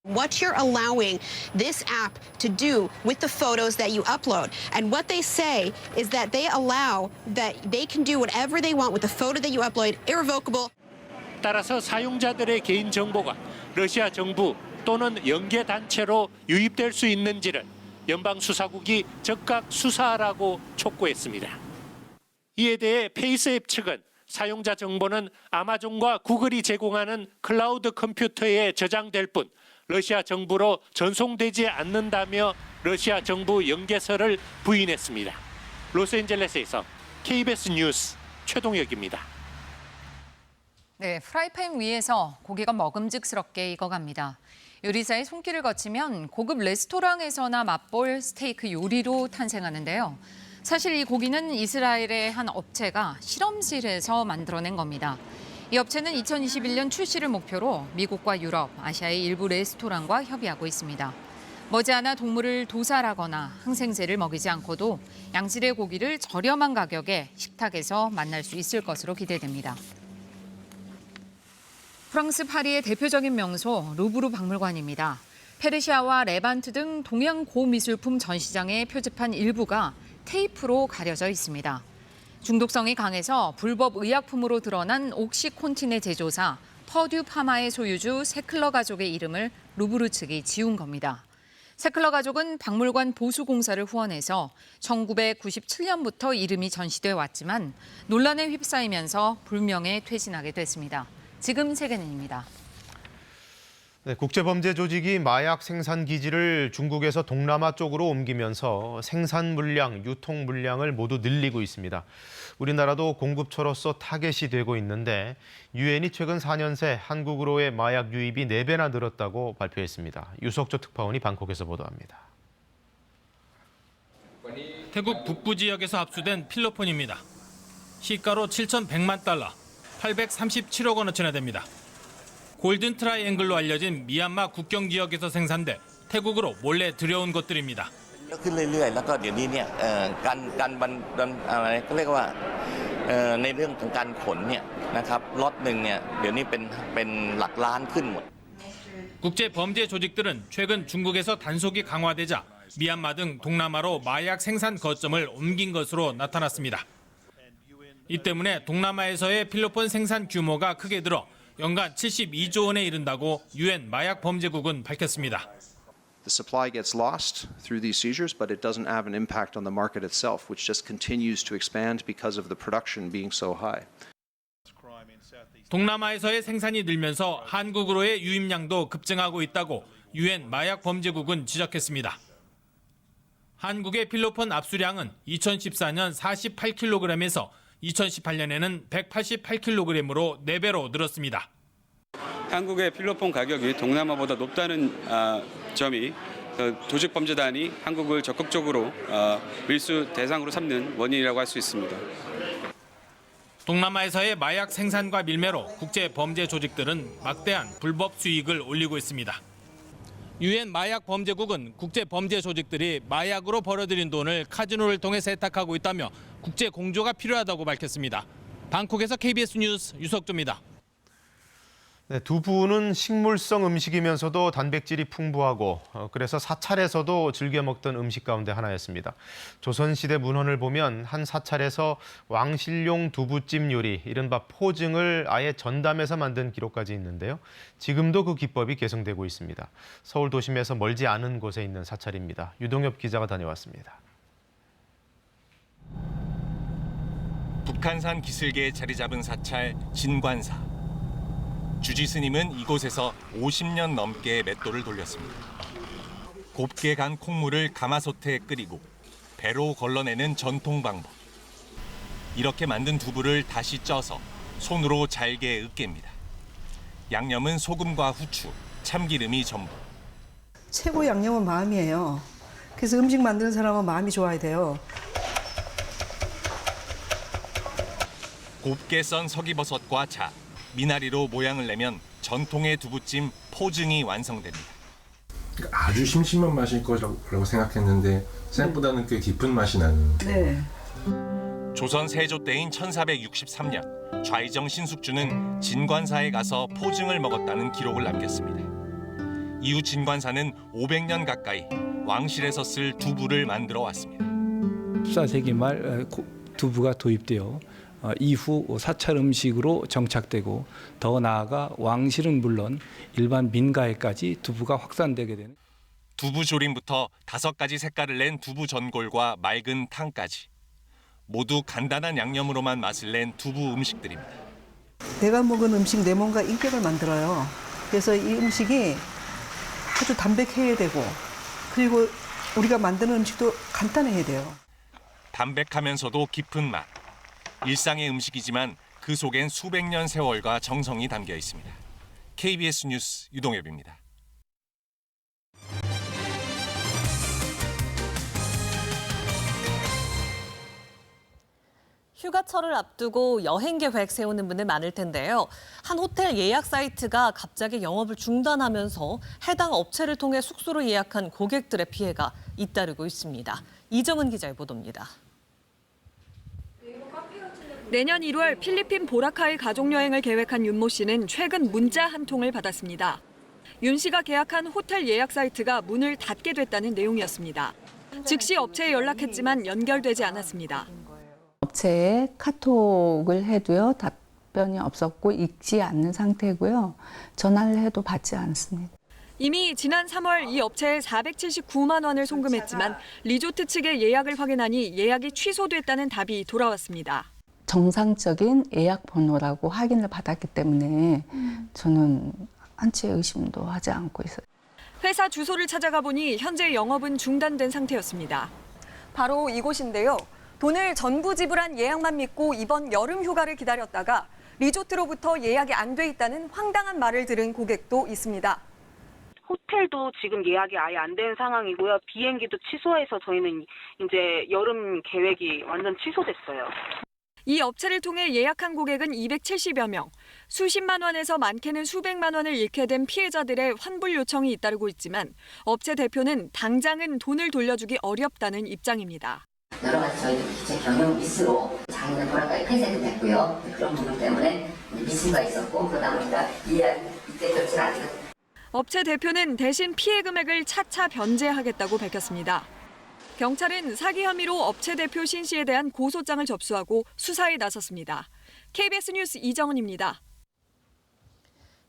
What you're allowing this app to do with the photos that you upload. And what they say is that they allow that they can do whatever they want with the photo that you upload, irrevocable. 따라서 사용자들의 개인 정보가 러시아 정부 또는 연계 단체로 유입될 수 있는지를 연방수사국이 즉각 수사하라고 촉구했습니다. 이에 대해 페이스앱 측은 사용자 정보는 아마존과 구글이 제공하는 클라우드 컴퓨터에 저장될 뿐 러시아 정부로 전송되지 않는다며 러시아 정부 연계설을 부인했습니다. 로스앤젤레스에서 KBS 뉴스 최동혁입니다. 네, 프라이팬 위에서 고기가 먹음직스럽게 익어갑니다. 요리사의 손길을 거치면 고급 레스토랑에서나 맛볼 스테이크 요리로 탄생하는데요. 사실 이 고기는 이스라엘의 한 업체가 실험실에서 만들어낸 겁니다. 이 업체는 2021년 출시를 목표로 미국과 유럽, 아시아의 일부 레스토랑과 협의하고 있습니다. 머지않아 동물을 도살하거나 항생제를 먹이지 않고도 양질의 고기를 저렴한 가격에 식탁에서 만날 수 있을 것으로 기대됩니다. 프랑스 파리의 대표적인 명소 루브르 박물관입니다. 페르시아와 레반트 등 동양 고미술품 전시장의 표지판 일부가 테이프로 가려져 있습니다. 중독성이 강해서 불법 의약품으로 드러난 옥시콘틴의 제조사 퍼듀 파마의 소유주 세클러 가족의 이름을 루브르 측이 지운 겁니다. 세클러 가족은 박물관 보수 공사를 후원해서 1997년부터 이름이 전시돼 왔지만 논란에 휩싸이면서 불명예 퇴진하게 됐습니다. 지금 세계는입니다. 네, 국제범죄 조직이 마약 생산 기지를 중국에서 동남아 쪽으로 옮기면서 생산 물량, 유통 물량을 모두 늘리고 있습니다. 우리나라도 공급처로서 타겟이 되고 있는데 유엔이 최근 4년 새 한국으로의 마약 유입이 4배나 늘었다고 발표했습니다. 유석조 특파원이 방콕에서 보도합니다. 태국 북부 지역에서 압수된 필로폰입니다. 시가로 7,100만 달러, 837억 원어치나 됩니다. 골든 트라이앵글로 알려진 미얀마 국경 지역에서 생산돼 태국으로 몰래 들여온 것들입니다. ขึ้นเรื่อยๆแล้วก็เดี๋ยวนี้เนี่ยการอะไรก็เรียกว่าในเรื่องของการขนเนี่ยนะครับล็อตหนึ่งเนี่ยเดี๋ยวนี้เป็นหลักล้านขึ้นหมด 국제 범죄 조직들은 최근 중국에서 단속이 강화되자 미얀마 등 동남아로 마약 생산 거점을 옮긴 것으로 나타났습니다. 이 때문에 동남아에서의 필로폰 생산 규모가 크게 늘어 연간 72조 원에 이른다고 유엔 마약 범죄국은 밝혔습니다. The supply gets lost through these seizures, but it doesn't have an impact on the market itself, which just continues to expand because of the production being so high. 동남아에서의 생산이 늘면서 한국으로의 유입량도 급증하고 있다고 유엔 마약 범죄국은 지적했습니다. 한국의 필로폰 압수량은 2014년 48kg에서 2018년에는 188kg으로 4배로 늘었습니다. 한국의 필로폰 가격이 동남아보다 높다는 점이 조직 범죄단이 한국을 적극적으로 밀수 대상으로 삼는 원인이라고 할 수 있습니다. 동남아에서의 마약 생산과 밀매로 국제 범죄 조직들은 막대한 불법 수익을 올리고 있습니다. 유엔 마약 범죄국은 국제 범죄 조직들이 마약으로 벌어들인 돈을 카지노를 통해 세탁하고 있다며 국제 공조가 필요하다고 밝혔습니다. 방콕에서 KBS 뉴스 유석조입니다. 네, 두부는 식물성 음식이면서도 단백질이 풍부하고 그래서 사찰에서도 즐겨 먹던 음식 가운데 하나였습니다. 조선시대 문헌을 보면 한 사찰에서 왕실용 두부찜 요리, 이른바 포증을 아예 전담해서 만든 기록까지 있는데요. 지금도 그 기법이 계승되고 있습니다. 서울 도심에서 멀지 않은 곳에 있는 사찰입니다. 유동엽 기자가 다녀왔습니다. 북한산 기슭에 자리 잡은 사찰 진관사. 주지 스님은 이곳에서 50년 넘게 맷돌을 돌렸습니다. 곱게 간 콩물을 가마솥에 끓이고 배로 걸러내는 전통 방법. 이렇게 만든 두부를 다시 쪄서 손으로 잘게 으깹니다. 양념은 소금과 후추, 참기름이 전부. 최고 양념은 마음이에요. 그래서 음식 만드는 사람은 마음이 좋아야 돼요. 곱게 썬 서기버섯과 자, 미나리로 모양을 내면 전통의 두부찜 포증이 완성됩니다. 아주 심심한 맛일 거라고 생각했는데 생각보다는 꽤 깊은 맛이 나는. 네. 조선 세조 때인 1463년 좌이정 신숙주는 진관사에 가서 포증을 먹었다는 기록을 남겼습니다. 이후 진관사는 500년 가까이 왕실에서 쓸 두부를 만들어 왔습니다. 14세기 말 두부가 도입되어 이후 사찰 음식으로 정착되고 더 나아가 왕실은 물론 일반 민가에까지 두부가 확산되게 되는. 두부 조림부터 5가지 색깔을 낸 두부 전골과 맑은 탕까지 모두 간단한 양념으로만 맛을 낸 두부 음식들입니다. 내가 먹은 음식 내 몸과 인격을 만들어요. 그래서 이 음식이 아주 담백해야 되고 그리고 우리가 만드는 음식도 간단해야 돼요. 담백하면서도 깊은 맛. 일상의 음식이지만 그 속엔 수백 년 세월과 정성이 담겨 있습니다. KBS 뉴스 유동엽입니다. 휴가철을 앞두고 여행 계획 세우는 분들 많을 텐데요. 한 호텔 예약 사이트가 갑자기 영업을 중단하면서 해당 업체를 통해 숙소를 예약한 고객들의 피해가 잇따르고 있습니다. 이정은 기자의 보도입니다. 내년 1월 필리핀 보라카이 가족여행을 계획한 윤모 씨는 최근 문자 한 통을 받았습니다. 윤 씨가 계약한 호텔 예약 사이트가 문을 닫게 됐다는 내용이었습니다. 즉시 업체에 연락했지만 연결되지 않았습니다. 업체에 카톡을 해도요, 답변이 없었고 읽지 않는 상태고요. 전화를 해도 받지 않습니다. 이미 지난 3월 이 업체에 479만 원을 송금했지만 리조트 측의 예약을 확인하니 예약이 취소됐다는 답이 돌아왔습니다. 정상적인 예약 번호라고 확인을 받았기 때문에 저는 한치의 의심도 하지 않고 있어요. 회사 주소를 찾아가 보니 현재 영업은 중단된 상태였습니다. 바로 이곳인데요. 돈을 전부 지불한 예약만 믿고 이번 여름 휴가를 기다렸다가 리조트로부터 예약이 안 돼 있다는 황당한 말을 들은 고객도 있습니다. 호텔도 지금 예약이 아예 안 된 상황이고요. 비행기도 취소해서 저희는 이제 여름 계획이 완전 취소됐어요. 이 업체를 통해 예약한 고객은 270여 명. 수십만 원에서 많게는 수백만 원을 잃게 된 피해자들의 환불 요청이 잇따르고 있지만 업체 대표는 당장은 돈을 돌려주기 어렵다는 입장입니다. 여러 가지 저희들이 기체 경영 미스로 작년에 보라카이 폐쇄도 됐고요. 그런 부분 때문에 미스가 있었고 그러다 보니까 예약이 이때 결제를 안 했어요. 업체 대표는 대신 피해 금액을 차차 변제하겠다고 밝혔습니다. 경찰은 사기 혐의로 업체 대표 신 씨에 대한 고소장을 접수하고 수사에 나섰습니다. KBS 뉴스 이정은입니다.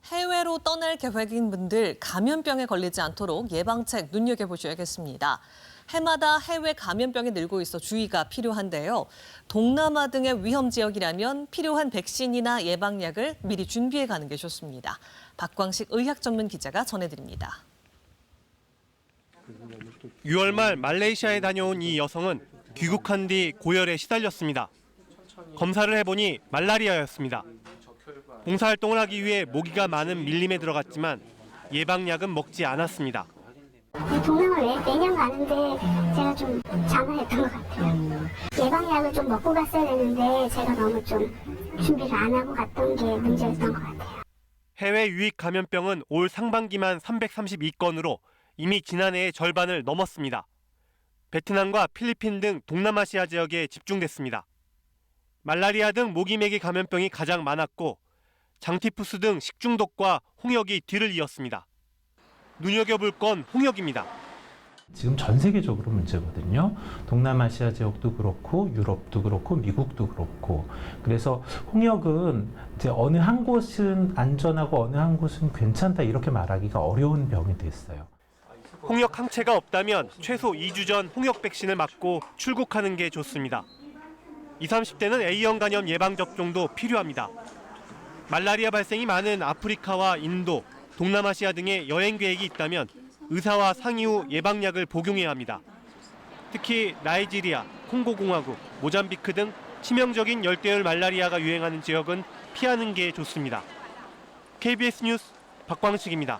해외로 떠날 계획인 분들 감염병에 걸리지 않도록 예방책 눈여겨보셔야겠습니다. 해마다 해외 감염병이 늘고 있어 주의가 필요한데요. 동남아 등의 위험 지역이라면 필요한 백신이나 예방약을 미리 준비해 가는 게 좋습니다. 박광식 의학 전문 기자가 전해드립니다. 6월 말 말레이시아에 다녀온 이 여성은 귀국한 뒤 고열에 시달렸습니다. 검사를 해보니 말라리아였습니다. 봉사활동을 하기 위해 모기가 많은 밀림에 들어갔지만 예방약은 먹지 않았습니다. 동남아 매년 가는데 제가 좀 장화했던 것 같아요. 예방약을 좀 먹고 갔어야 되는데 제가 너무 좀 준비를 안 하고 갔던 게 문제였던 것 같아요. 해외 유입 감염병은 올 상반기만 332건으로 이미 지난해의 절반을 넘었습니다. 베트남과 필리핀 등 동남아시아 지역에 집중됐습니다. 말라리아 등 모기매개 감염병이 가장 많았고 장티푸스 등 식중독과 홍역이 뒤를 이었습니다. 눈여겨볼 건 홍역입니다. 지금 전 세계적으로 문제거든요. 동남아시아 지역도 그렇고 유럽도 그렇고 미국도 그렇고. 그래서 홍역은 이제 어느 한 곳은 안전하고 어느 한 곳은 괜찮다 이렇게 말하기가 어려운 병이 됐어요. 홍역 항체가 없다면 최소 2주 전 홍역 백신을 맞고 출국하는 게 좋습니다. 20, 30대는 A형 간염 예방 접종도 필요합니다. 말라리아 발생이 많은 아프리카와 인도, 동남아시아 등의 여행 계획이 있다면 의사와 상의 후 예방약을 복용해야 합니다. 특히 나이지리아, 콩고공화국, 모잠비크 등 치명적인 열대열 말라리아가 유행하는 지역은 피하는 게 좋습니다. KBS 뉴스 박광식입니다.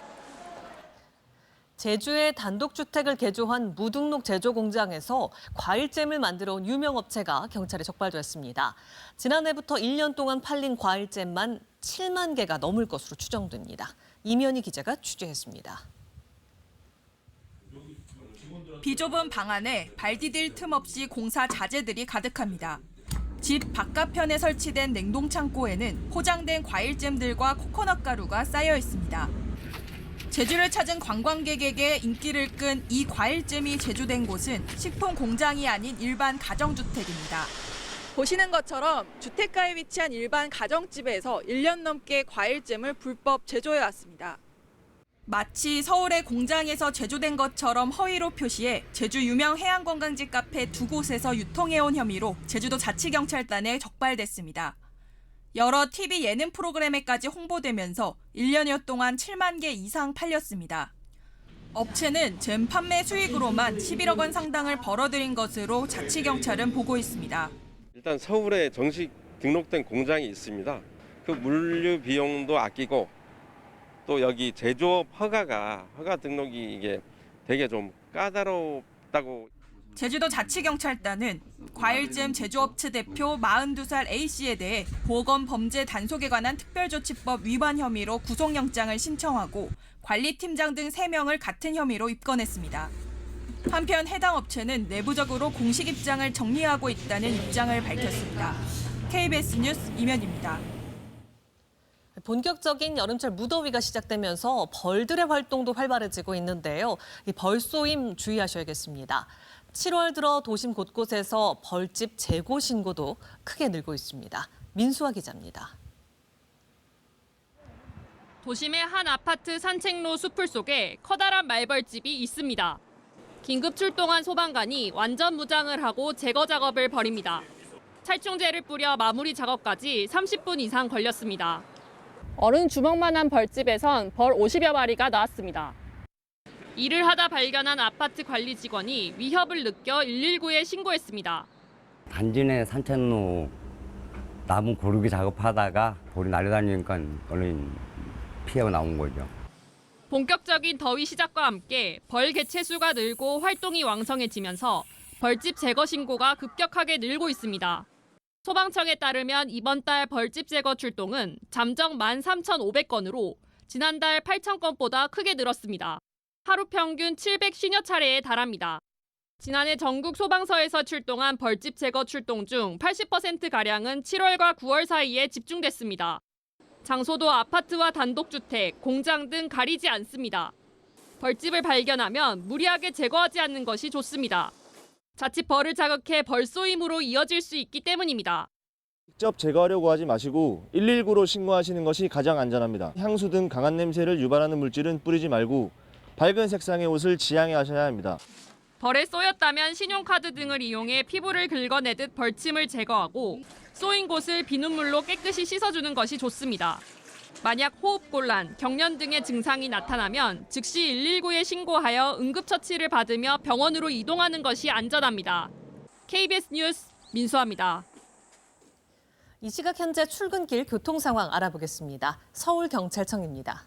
제주에 단독주택을 개조한 무등록 제조 공장에서 과일잼을 만들어 온 유명 업체가 경찰에 적발됐습니다. 지난해부터 1년 동안 팔린 과일잼만 7만 개가 넘을 것으로 추정됩니다. 이면희 기자가 취재했습니다. 비좁은 방 안에 발 디딜 틈 없이 공사 자재들이 가득합니다. 집 바깥편에 설치된 냉동 창고에는 포장된 과일잼들과 코코넛 가루가 쌓여 있습니다. 제주를 찾은 관광객에게 인기를 끈 이 과일잼이 제조된 곳은 식품 공장이 아닌 일반 가정주택입니다. 보시는 것처럼 주택가에 위치한 일반 가정집에서 1년 넘게 과일잼을 불법 제조해왔습니다. 마치 서울의 공장에서 제조된 것처럼 허위로 표시해 제주 유명 해양관광지 카페 2곳에서 유통해온 혐의로 제주도 자치경찰단에 적발됐습니다. 여러 TV 예능 프로그램에까지 홍보되면서 1년여 동안 7만 개 이상 팔렸습니다. 업체는 잼 판매 수익으로만 11억 원 상당을 벌어들인 것으로 자치경찰은 보고 있습니다. 일단 서울에 정식 등록된 공장이 있습니다. 그 물류 비용도 아끼고 또 여기 제조업 허가 등록이 이게 되게 좀 까다롭다고. 제주도 자치경찰단은 과일잼 제조업체 대표 42살 A씨에 대해 보건범죄 단속에 관한 특별조치법 위반 혐의로 구속영장을 신청하고 관리팀장 등 3명을 같은 혐의로 입건했습니다. 한편 해당 업체는 내부적으로 공식 입장을 정리하고 있다는 입장을 밝혔습니다. KBS 뉴스 이면입니다. 본격적인 여름철 무더위가 시작되면서 벌들의 활동도 활발해지고 있는데요. 이 벌쏘임 주의하셔야겠습니다. 7월 들어 도심 곳곳에서 벌집 재고 신고도 크게 늘고 있습니다. 민수아 기자입니다. 도심의 한 아파트 산책로 숲을 속에 커다란 말벌집이 있습니다. 긴급 출동한 소방관이 완전 무장을 하고 제거 작업을 벌입니다. 살충제를 뿌려 마무리 작업까지 30분 이상 걸렸습니다. 어른 주먹만한 벌집에선 벌 50여 마리가 나왔습니다. 일을 하다 발견한 아파트 관리 직원이 위협을 느껴 119에 신고했습니다. 단지 내 산책로 나무 고르기 작업하다가 벌이 날아다니니까 얼른 피해가 나온 거죠. 본격적인 더위 시작과 함께 벌 개체수가 늘고 활동이 왕성해지면서 벌집 제거 신고가 급격하게 늘고 있습니다. 소방청에 따르면 이번 달 벌집 제거 출동은 잠정 13,500건으로 지난달 8,000건보다 크게 늘었습니다. 하루 평균 750여 차례에 달합니다. 지난해 전국 소방서에서 출동한 벌집 제거 출동 중 80%가량은 7월과 9월 사이에 집중됐습니다. 장소도 아파트와 단독주택, 공장 등 가리지 않습니다. 벌집을 발견하면 무리하게 제거하지 않는 것이 좋습니다. 자칫 벌을 자극해 벌쏘임으로 이어질 수 있기 때문입니다. 직접 제거하려고 하지 마시고 119로 신고하시는 것이 가장 안전합니다. 향수 등 강한 냄새를 유발하는 물질은 뿌리지 말고 밝은 색상의 옷을 지향해 하셔야 합니다. 벌에 쏘였다면 신용카드 등을 이용해 피부를 긁어내듯 벌침을 제거하고 쏘인 곳을 비눗물로 깨끗이 씻어주는 것이 좋습니다. 만약 호흡곤란, 경련 등의 증상이 나타나면 즉시 119에 신고하여 응급처치를 받으며 병원으로 이동하는 것이 안전합니다. KBS 뉴스 민수아입니다. 이 시각 현재 출근길 교통 상황 알아보겠습니다. 서울경찰청입니다.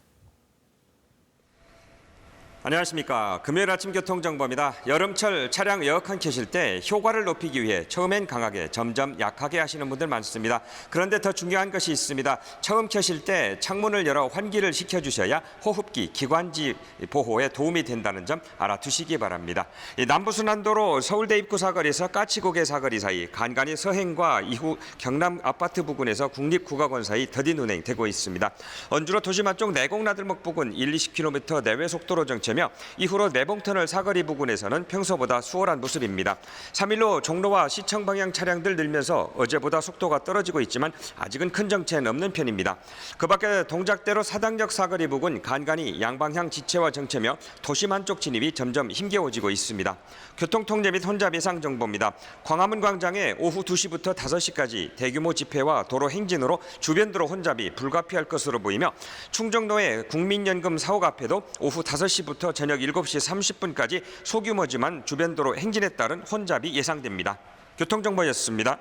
안녕하십니까. 금요일 아침 교통정보입니다. 여름철 차량 에어컨 켜실 때 효과를 높이기 위해 처음엔 강하게 점점 약하게 하시는 분들 많습니다. 그런데 더 중요한 것이 있습니다. 처음 켜실 때 창문을 열어 환기를 시켜주셔야 호흡기, 기관지 보호에 도움이 된다는 점 알아두시기 바랍니다. 남부순환도로 서울대 입구 사거리에서 까치고개 사거리 사이, 간간히 서행과 이후 경남 아파트 부근에서 국립국악원 사이 더딘 운행되고 있습니다. 언주로 도심안 쪽 내곡나들목 부근 1-20km 내외 속도로 정체며 이후로 내봉터널 사거리 부근에서는 평소보다 수월한 모습입니다. 3일로 종로와 시청 방향 차량들 늘면서 어제보다 속도가 떨어지고 있지만 아직은 큰 정체는 없는 편입니다. 그 밖에 동작대로 사당역 사거리 부근 간간히 양방향 지체와 정체며 도심 안쪽 진입이 점점 힘겨워지고 있습니다. 교통통제 및 혼잡 예상 정보입니다. 광화문 광장에 오후 2시부터 5시까지 대규모 집회와 도로 행진으로 주변도로 혼잡이 불가피할 것으로 보이며 충정로의 국민연금 사옥 앞에도 오후 5시부터 저녁 7시 30분까지 소규모지만 주변도로 행진에 따른 혼잡이 예상됩니다. 교통정보였습니다.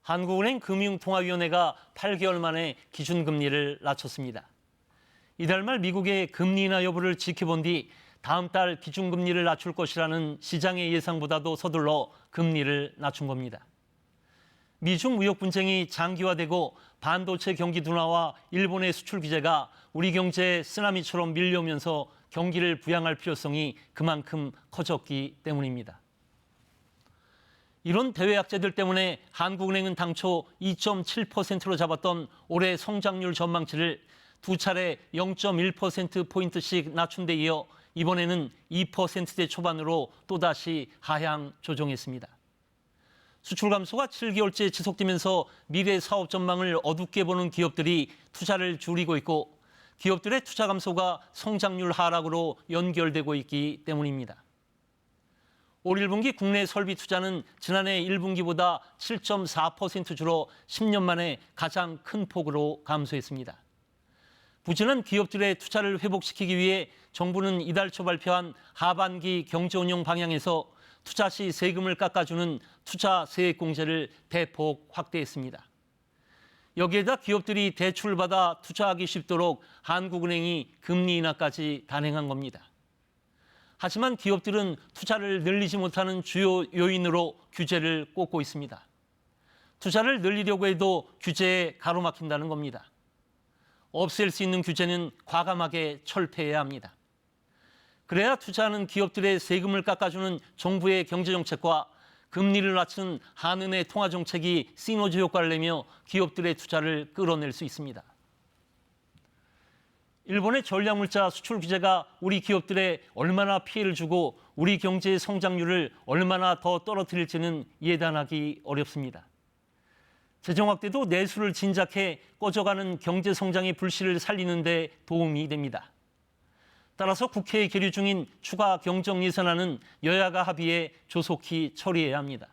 한국은행 금융통화위원회가 8개월 만에 기준금리를 낮췄습니다. 이달 말 미국의 금리 인하 여부를 지켜본 뒤 다음 달 기준금리를 낮출 것이라는 시장의 예상보다도 서둘러 금리를 낮춘 겁니다. 미중 무역 분쟁이 장기화되고 반도체 경기 둔화와 일본의 수출 규제가 우리 경제에 쓰나미처럼 밀려오면서 경기를 부양할 필요성이 그만큼 커졌기 때문입니다. 이런 대외 악재들 때문에 한국은행은 당초 2.7%로 잡았던 올해 성장률 전망치를 두 차례 0.1%포인트씩 낮춘 데 이어 이번에는 2%대 초반으로 또다시 하향 조정했습니다. 수출 감소가 7개월째 지속되면서 미래 사업 전망을 어둡게 보는 기업들이 투자를 줄이고 있고 기업들의 투자 감소가 성장률 하락으로 연결되고 있기 때문입니다. 올 1분기 국내 설비 투자는 지난해 1분기보다 7.4% 줄어 10년 만에 가장 큰 폭으로 감소했습니다. 부진한 기업들의 투자를 회복시키기 위해 정부는 이달 초 발표한 하반기 경제운영 방향에서 투자 시 세금을 깎아주는 투자 세액공제를 대폭 확대했습니다. 여기에다 기업들이 대출을 받아 투자하기 쉽도록 한국은행이 금리 인하까지 단행한 겁니다. 하지만 기업들은 투자를 늘리지 못하는 주요 요인으로 규제를 꼽고 있습니다. 투자를 늘리려고 해도 규제에 가로막힌다는 겁니다. 없앨 수 있는 규제는 과감하게 철폐해야 합니다. 그래야 투자하는 기업들의 세금을 깎아주는 정부의 경제정책과 금리를 낮춘 한은의 통화정책이 시너지 효과를 내며 기업들의 투자를 끌어낼 수 있습니다. 일본의 전략물자 수출 규제가 우리 기업들에 얼마나 피해를 주고 우리 경제의 성장률을 얼마나 더 떨어뜨릴지는 예단하기 어렵습니다. 재정 확대도 내수를 진작해 꺼져가는 경제 성장의 불씨를 살리는 데 도움이 됩니다. 따라서 국회에 계류 중인 추가 경정 예산안은 여야가 합의해 조속히 처리해야 합니다.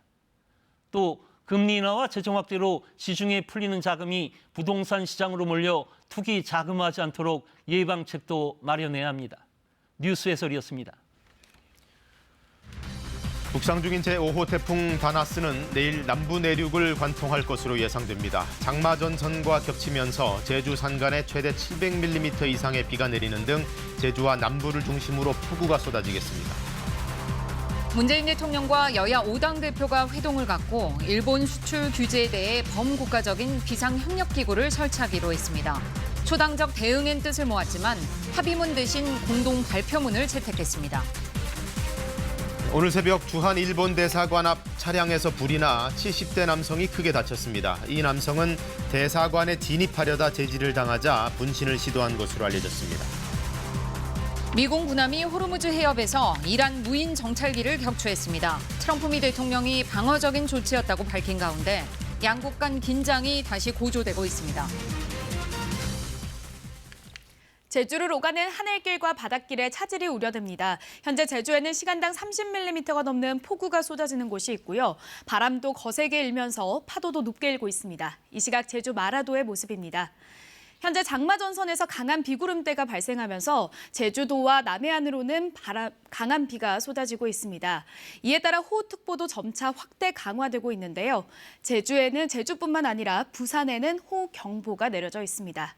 또 금리 인하와 재정 확대로 시중에 풀리는 자금이 부동산 시장으로 몰려 투기 자금화하지 않도록 예방책도 마련해야 합니다. 뉴스 해설이었습니다. 북상 중인 제5호 태풍 다나스는 내일 남부 내륙을 관통할 것으로 예상됩니다. 장마전선과 겹치면서 제주 산간에 최대 700mm 이상의 비가 내리는 등 제주와 남부를 중심으로 폭우가 쏟아지겠습니다. 문재인 대통령과 여야 5당 대표가 회동을 갖고 일본 수출 규제에 대해 범국가적인 비상협력기구를 설치하기로 했습니다. 초당적 대응의 뜻을 모았지만 합의문 대신 공동 발표문을 채택했습니다. 오늘 새벽 주한 일본 대사관 앞 차량에서 불이 나 70대 남성이 크게 다쳤습니다. 이 남성은 대사관에 진입하려다 제지를 당하자 분신을 시도한 것으로 알려졌습니다. 미군 군함이 호르무즈 해협에서 이란 무인 정찰기를 격추했습니다. 트럼프 미 대통령이 방어적인 조치였다고 밝힌 가운데 양국 간 긴장이 다시 고조되고 있습니다. 제주를 오가는 하늘길과 바닷길에 차질이 우려됩니다. 현재 제주에는 시간당 30mm가 넘는 폭우가 쏟아지는 곳이 있고요. 바람도 거세게 일면서 파도도 높게 일고 있습니다. 이 시각 제주 마라도의 모습입니다. 현재 장마전선에서 강한 비구름대가 발생하면서 제주도와 남해안으로는 강한 비가 쏟아지고 있습니다. 이에 따라 호우특보도 점차 확대 강화되고 있는데요. 제주뿐만 아니라 부산에는 호우경보가 내려져 있습니다.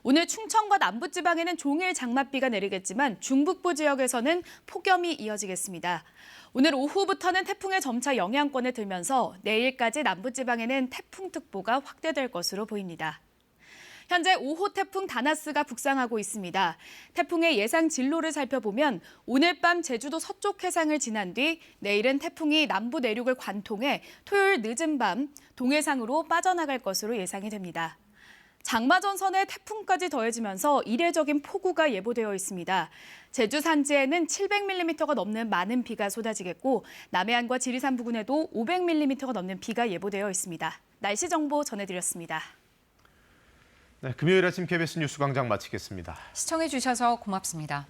오늘 충청과 남부지방에는 종일 장맛비가 내리겠지만 중북부 지역에서는 폭염이 이어지겠습니다. 오늘 오후부터는 태풍의 점차 영향권에 들면서 내일까지 남부지방에는 태풍특보가 확대될 것으로 보입니다. 현재 5호 태풍 다나스가 북상하고 있습니다. 태풍의 예상 진로를 살펴보면 오늘 밤 제주도 서쪽 해상을 지난 뒤 내일은 태풍이 남부 내륙을 관통해 토요일 늦은 밤 동해상으로 빠져나갈 것으로 예상이 됩니다. 장마전선에 태풍까지 더해지면서 이례적인 폭우가 예보되어 있습니다. 제주 산지에는 700mm가 넘는 많은 비가 쏟아지겠고 남해안과 지리산 부근에도 500mm가 넘는 비가 예보되어 있습니다. 날씨 정보 전해드렸습니다. 네, 금요일 아침 KBS 뉴스 광장 마치겠습니다. 시청해 주셔서 고맙습니다.